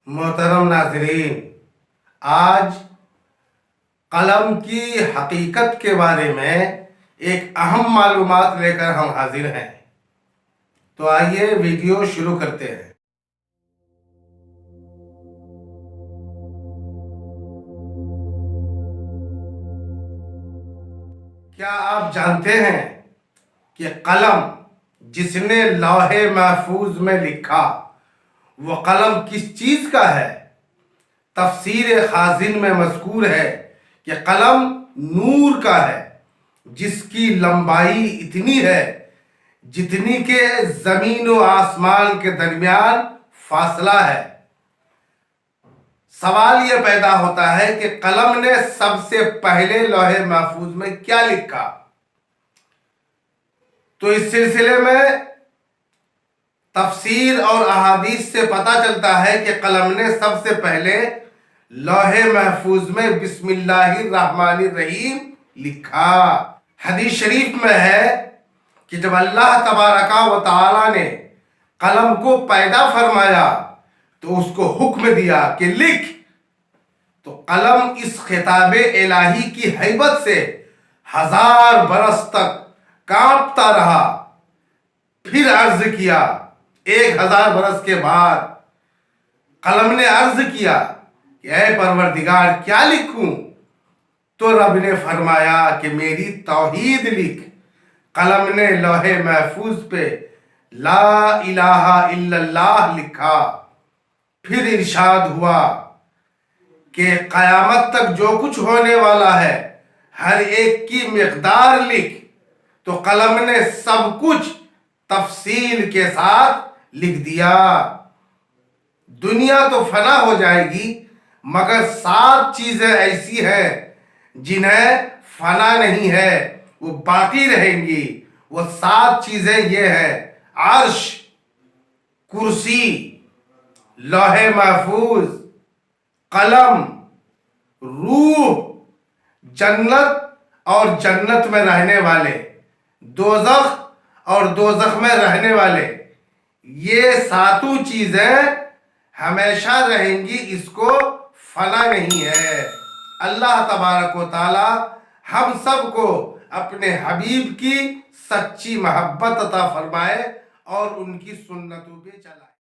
محترم ناظرین، آج قلم کی حقیقت کے بارے میں ایک اہم معلومات لے کر ہم حاضر ہیں۔ تو آئیے ویڈیو شروع کرتے ہیں۔ کیا آپ جانتے ہیں کہ قلم جس نے لوح محفوظ میں لکھا وہ قلم کس چیز کا ہے؟ تفسیر خازن میں مذکور ہے کہ قلم نور کا ہے جس کی لمبائی اتنی ہے جتنی کہ زمین و آسمان کے درمیان فاصلہ ہے۔ سوال یہ پیدا ہوتا ہے کہ قلم نے سب سے پہلے لوح محفوظ میں کیا لکھا؟ تو اس سلسلے میں تفسیر اور احادیث سے پتہ چلتا ہے کہ قلم نے سب سے پہلے لوح محفوظ میں بسم اللہ الرحمن الرحیم لکھا۔ حدیث شریف میں ہے کہ جب اللہ تبارک و تعالی نے قلم کو پیدا فرمایا تو اس کو حکم دیا کہ لکھ، تو قلم اس خطاب الہی کی ہیبت سے 1000 برس تک کانپتا رہا۔ پھر عرض کیا، 1000 برس کے بعد قلم نے عرض کیا کہ اے پروردگار کیا لکھوں؟ تو رب نے فرمایا کہ میری توحید لکھ۔ قلم نے لوح محفوظ پہ لا الہ الا اللہ لکھا۔ پھر ارشاد ہوا کہ قیامت تک جو کچھ ہونے والا ہے ہر ایک کی مقدار لکھ۔ تو قلم نے سب کچھ تفصیل کے ساتھ لکھ دیا۔ دنیا تو فنا ہو جائے گی مگر 7 چیزیں ایسی ہیں جنہیں فنا نہیں ہے، وہ باقی رہیں گی۔ وہ 7 چیزیں یہ ہیں: عرش، کرسی، لوح محفوظ، قلم، روح، جنت اور جنت میں رہنے والے، دوزخ اور دوزخ میں رہنے والے۔ یہ 7 چیزیں ہمیشہ رہیں گی، اس کو فنا نہیں ہے۔ اللہ تبارک و تعالی ہم سب کو اپنے حبیب کی سچی محبت عطا فرمائے اور ان کی سنتوں پہ چلائے۔